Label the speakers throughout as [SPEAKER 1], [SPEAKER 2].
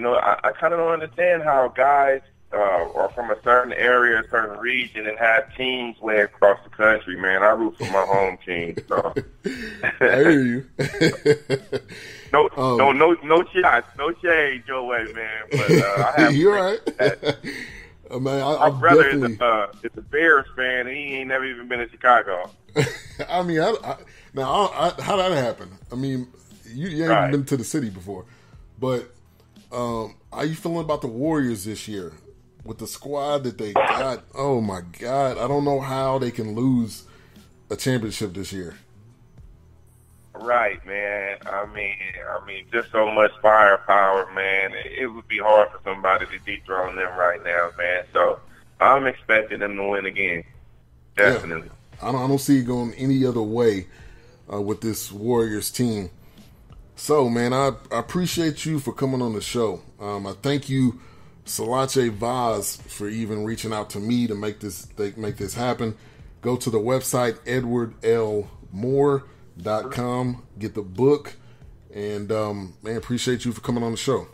[SPEAKER 1] I kind of don't understand how guys are from a certain area, a certain region, and have teams way across the country, man. I root for my home team. So.
[SPEAKER 2] I hear you.
[SPEAKER 1] No shots, no shade your way, man. But I have.
[SPEAKER 2] You're right. Man,
[SPEAKER 1] my brother is a Bears fan, and he ain't never even been in Chicago.
[SPEAKER 2] I mean, how that happen? I mean, you ain't even been to the city before, but how you feeling about the Warriors this year with the squad that they got? Oh my God, I don't know how they can lose a championship this year.
[SPEAKER 1] Right, man. I mean, just so much firepower, man. It would be hard for somebody to dethrone them right now, man. So I'm expecting them to win again. Definitely.
[SPEAKER 2] Yeah. I don't see it going any other way with this Warriors team. So, man, I appreciate you for coming on the show. I thank you, Salache Vaz, for even reaching out to me to make this happen. Go to the website, edwardlmoore.com, get the book, and man, appreciate you for coming on the show.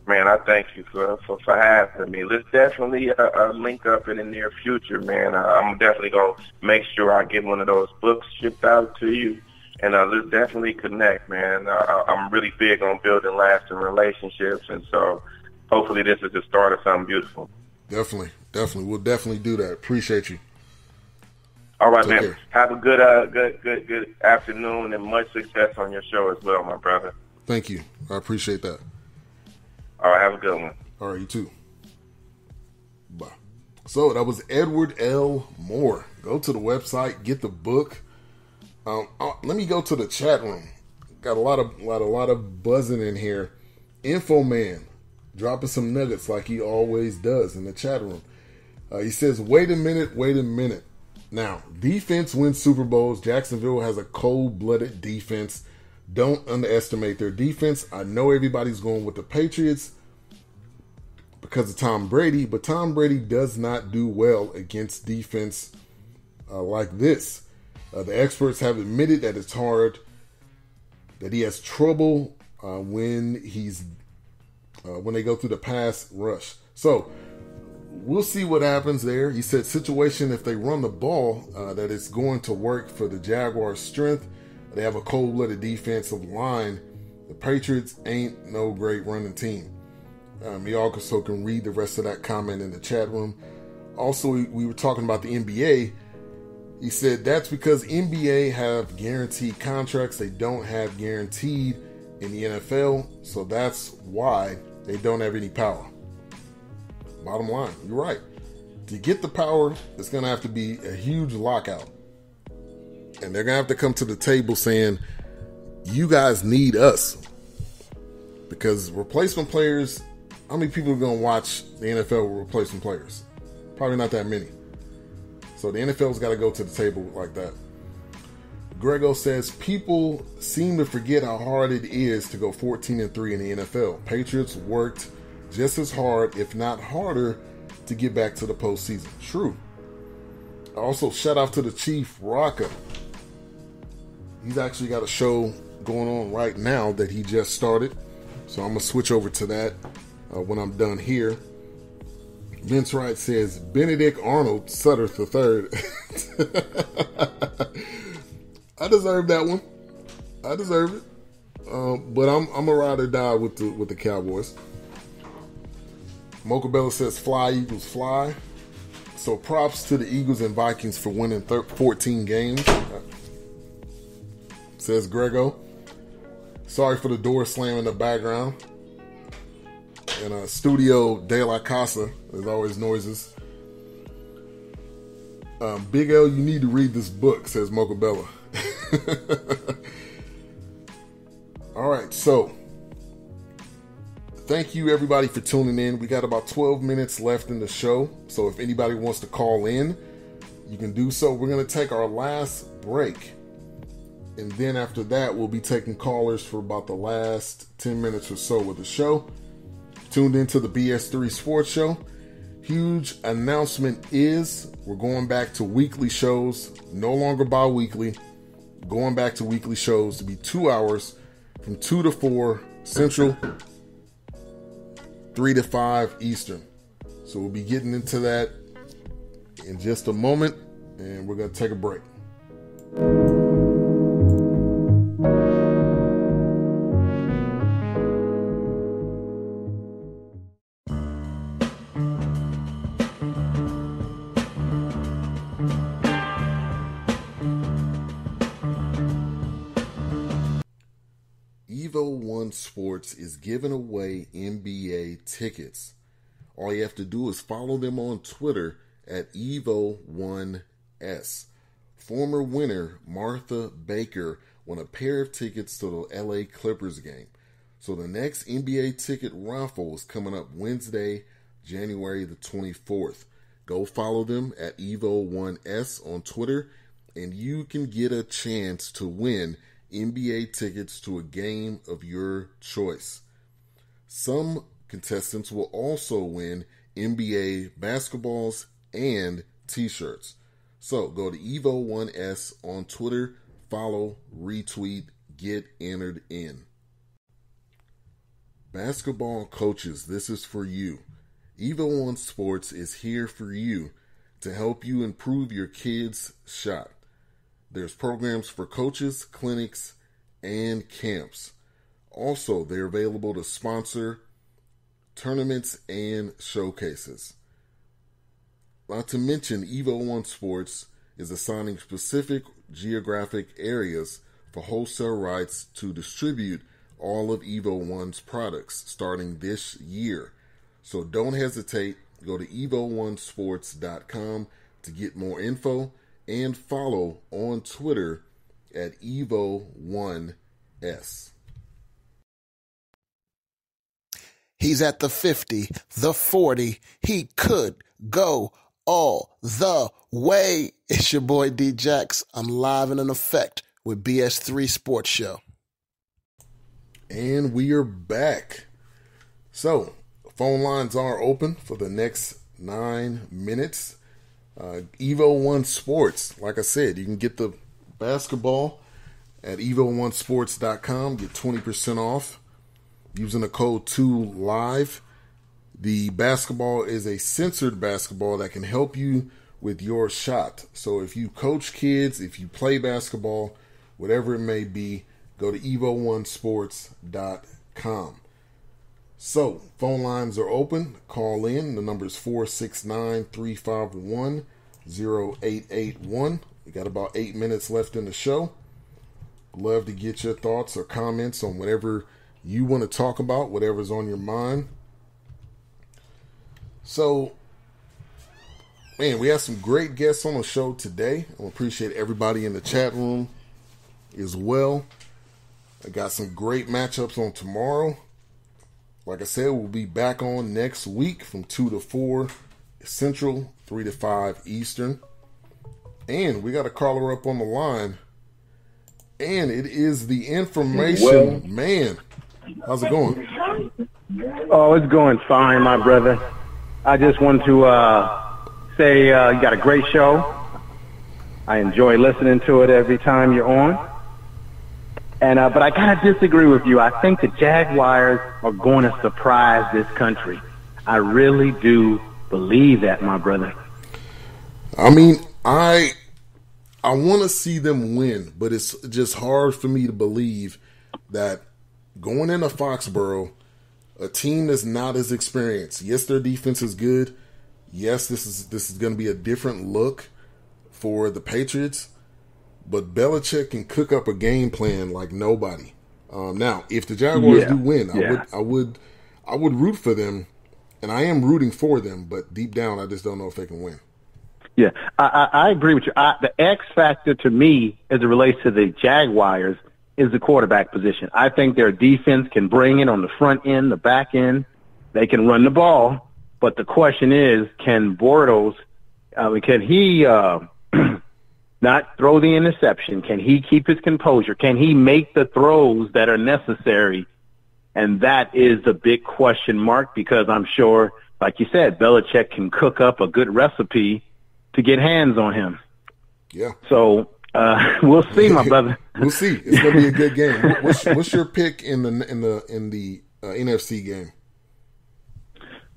[SPEAKER 1] Man, I thank you for having me. Let's definitely link up in the near future, man. I'm definitely going to make sure I get one of those books shipped out to you, and let's definitely connect, man. I'm really big on building lasting relationships, and so hopefully this is the start of something beautiful.
[SPEAKER 2] Definitely. We'll definitely do that. Appreciate you.
[SPEAKER 1] All right, man. Care. Have a good afternoon and much success on your show as well, my brother.
[SPEAKER 2] Thank you. I appreciate that.
[SPEAKER 1] All right, have a good one.
[SPEAKER 2] All right, you too. Bye. So that was Edward L. Moore. Go to the website, get the book. Let me go to the chat room. Got a lot of buzzing in here. Info Man dropping some nuggets like he always does in the chat room. He says, wait a minute. Now, defense wins Super Bowls. Jacksonville has a cold-blooded defense. Don't underestimate their defense. I know everybody's going with the Patriots because of Tom Brady, but Tom Brady does not do well against defense like this. The experts have admitted that it's hard, that he has trouble when they go through the pass rush. So we'll see what happens there. He said situation if they run the ball, that it's going to work for the Jaguars' strength. They have a cold-blooded defensive line. The Patriots ain't no great running team. You also can read the rest of that comment in the chat room. Also, we were talking about the NBA. He said that's because NBA have guaranteed contracts. They don't have guaranteed in the NFL, so that's why they don't have any power. Bottom line, you're right. To get the power, it's going to have to be a huge lockout. And they're going to have to come to the table saying, you guys need us. Because replacement players, how many people are going to watch the NFL with replacement players? Probably not that many. So the NFL's got to go to the table like that. Grego says, people seem to forget how hard it is to go 14-3 in the NFL. Patriots worked just as hard, if not harder, to get back to the postseason. True. Also, shout out to the Chief Rocca. He's actually got a show going on right now that he just started. So I'm going to switch over to that when I'm done here. Vince Wright says, Benedict Arnold Sutter III. I deserve that one. I deserve it. But I'm a ride or die with the Cowboys. Mocha Bella says, fly, Eagles, fly. So props to the Eagles and Vikings for winning 14 games. Says Grego. Sorry for the door slam in the background. And Studio De La Casa. There's always noises. Big L, you need to read this book, says Mocha Bella. All right, so thank you everybody for tuning in. We got about 12 minutes left in the show. So if anybody wants to call in, you can do so. We're going to take our last break. And then after that, we'll be taking callers for about the last 10 minutes or so of the show. Tuned into the BS3 Sports Show. Huge announcement is we're going back to weekly shows, no longer bi-weekly. Going back to weekly shows to be 2 hours from 2 to 4 Central. 3 to 5 Eastern. So we'll be getting into that in just a moment, and we're going to take a break. Evo One Sports is giving away NBA tickets. All you have to do is follow them on Twitter at Evo1S. Former winner Martha Baker won a pair of tickets to the LA Clippers game. So the next NBA ticket raffle is coming up Wednesday, January the 24th. Go follow them at Evo1S on Twitter, and you can get a chance to win NBA tickets to a game of your choice. Some contestants will also win NBA basketballs and t-shirts. So go to Evo1S on Twitter, follow, retweet, get entered in. Basketball coaches, this is for you. Evo One Sports is here for you to help you improve your kids' shot. There's programs for coaches, clinics, and camps. Also, they're available to sponsor tournaments and showcases. Not to mention, Evo One Sports is assigning specific geographic areas for wholesale rights to distribute all of Evo One's products starting this year. So don't hesitate. Go to evo1sports.com to get more info, and follow on Twitter at Evo1S.
[SPEAKER 3] He's at the 50, the 40. He could go all the way. It's your boy D-Jax. I'm live and in effect with BS3 Sports Show.
[SPEAKER 2] And we are back. So, phone lines are open for the next 9 minutes. Evo One Sports, like I said, you can get the basketball at evo1sports.com, get 20% off using the code 2LIVE. The basketball is a censored basketball that can help you with your shot. So if you coach kids, if you play basketball, whatever it may be, go to evo1sports.com. So, phone lines are open. Call in. The number is 469-351-0881. We got about 8 minutes left in the show. Love to get your thoughts or comments on whatever you want to talk about, whatever's on your mind. So, man, we have some great guests on the show today. I appreciate everybody in the chat room as well. I got some great matchups on tomorrow. Like I said, we'll be back on next week from 2 to 4 Central, 3 to 5 Eastern. And we got a caller up on the line. And it is the information man. How's it going?
[SPEAKER 4] Oh, it's going fine, my brother. I just want to say you got a great show. I enjoy listening to it every time you're on. And but I gotta disagree with you. I think the Jaguars are going to surprise this country. I really do believe that, my brother.
[SPEAKER 2] I mean, I want to see them win, but it's just hard for me to believe that going into Foxborough, a team that's not as experienced. Yes, their defense is good. Yes, this is going to be a different look for the Patriots. But Belichick can cook up a game plan like nobody. Now, if the Jaguars do win, I would root for them, and I am rooting for them. But deep down, I just don't know if they can win.
[SPEAKER 4] Yeah, I agree with you. The X factor to me, as it relates to the Jaguars, is the quarterback position. I think their defense can bring it on the front end, the back end. They can run the ball, but the question is, can Bortles? Can he? Not throw the interception? Can he keep his composure? Can he make the throws that are necessary? And that is the big question mark, because I'm sure, like you said, Belichick can cook up a good recipe to get hands on him.
[SPEAKER 2] Yeah.
[SPEAKER 4] So we'll see, my brother.
[SPEAKER 2] We'll see. It's gonna be a good game. What's your pick in the NFC game?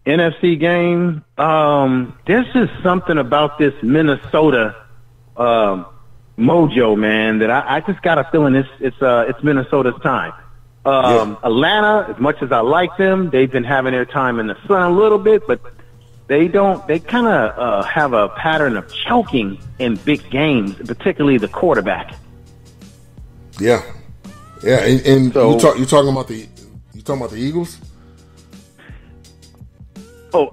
[SPEAKER 4] NFC game. There's just something about this Minnesota mojo, man, that I just got a feeling it's Minnesota's time. Atlanta, as much as I like them, they've been having their time in the sun a little bit, but they kind of have a pattern of choking in big games, particularly the quarterback.
[SPEAKER 2] Yeah. And
[SPEAKER 4] So,
[SPEAKER 2] you're talking about the Eagles?
[SPEAKER 4] Oh,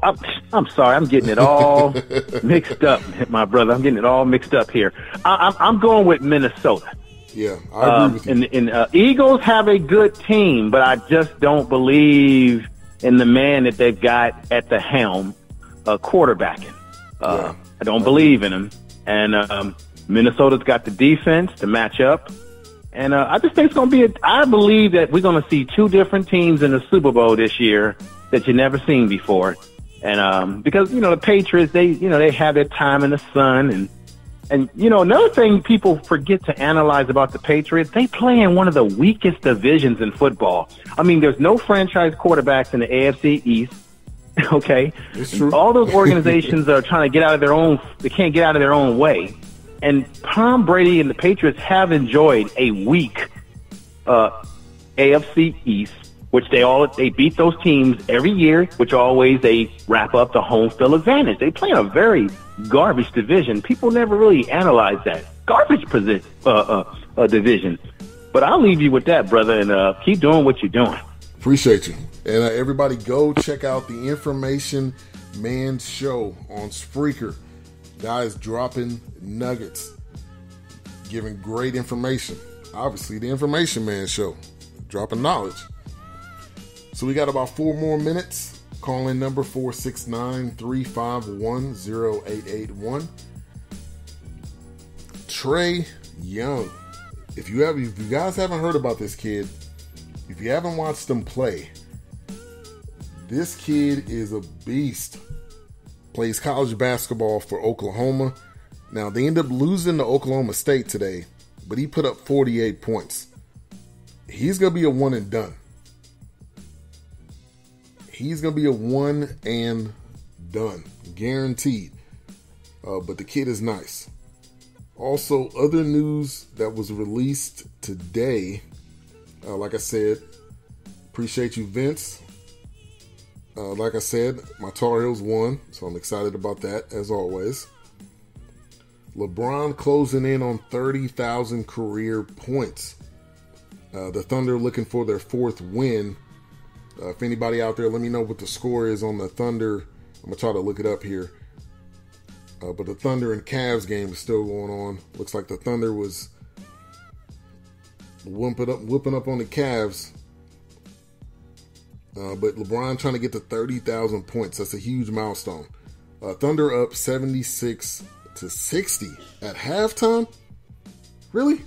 [SPEAKER 4] I'm sorry. I'm getting it all mixed up, my brother. I'm getting it all mixed up here. I'm going with Minnesota.
[SPEAKER 2] Yeah, I agree with you.
[SPEAKER 4] And Eagles have a good team, but I just don't believe in the man that they've got at the helm, quarterbacking. I don't believe in him. And Minnesota's got the defense to match up. And I just think it's going to be I believe that we're going to see two different teams in the Super Bowl this year that you've never seen before. And because, the Patriots, they have their time in the sun. And another thing people forget to analyze about the Patriots, they play in one of the weakest divisions in football. I mean, there's no franchise quarterbacks in the AFC East. Okay?
[SPEAKER 2] It's true.
[SPEAKER 4] All those organizations are trying to get out of their own, they can't get out of their own way. And Tom Brady and the Patriots have enjoyed a weak AFC East, which they beat those teams every year, which always they wrap up the home field advantage. They play in a very garbage division. People never really analyze that garbage division. But I'll leave you with that, brother, and keep doing what you're doing.
[SPEAKER 2] Appreciate you. And everybody go check out the Information Man Show on Spreaker. Guys dropping nuggets, giving great information. Obviously, the Information Man Show, dropping knowledge. So we got about 4 more minutes. Call in number 469-351-0881. Trae Young. If you guys haven't heard about this kid, if you haven't watched him play, this kid is a beast. Plays college basketball for Oklahoma. Now, they end up losing to Oklahoma State today, but he put up 48 points. He's going to be a one and done. He's going to be a one and done. Guaranteed. But the kid is nice. Also, other news that was released today. Like I said, appreciate you, Vince. Like I said, my Tar Heels won, so I'm excited about that, as always. LeBron closing in on 30,000 career points. The Thunder looking for their 4th win. If anybody out there, let me know what the score is on the Thunder. I'm going to try to look it up here. But the Thunder and Cavs game is still going on. Looks like the Thunder was whooping up on the Cavs. But LeBron trying to get to 30,000 points. That's a huge milestone. Thunder up 76-60 at halftime. Really?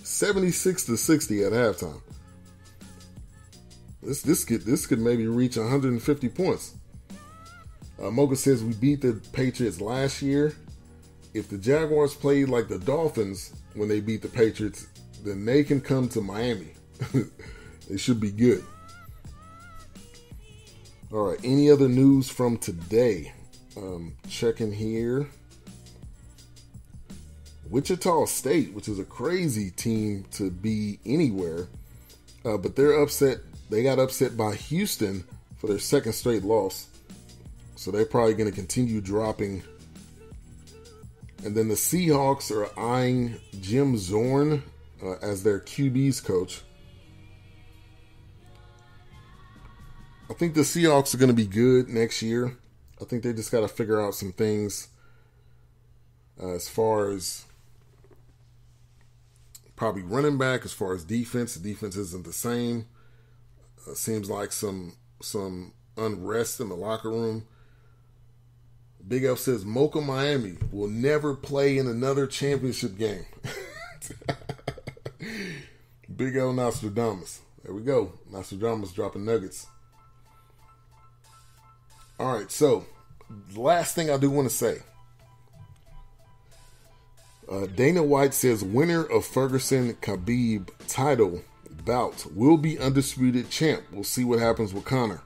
[SPEAKER 2] 76-60 at halftime. This could maybe reach 150 points. Mocha says we beat the Patriots last year. If the Jaguars played like the Dolphins when they beat the Patriots, then they can come to Miami. They should be good. All right, any other news from today? Checking here. Wichita State, which is a crazy team to be anywhere, but they're upset. They got upset by Houston for their 2nd straight loss. So they're probably going to continue dropping. And then the Seahawks are eyeing Jim Zorn as their QB's coach. I think the Seahawks are going to be good next year. I think they just got to figure out some things as far as probably running back, as far as defense. The defense isn't the same. Seems like some unrest in the locker room. Big F says Mocha Miami will never play in another championship game. Big L Nostradamus. There we go. Nostradamus dropping nuggets. All right, so the last thing I do want to say. Dana White says winner of Ferguson-Khabib title bout will be undisputed champ. We'll see what happens with Conor.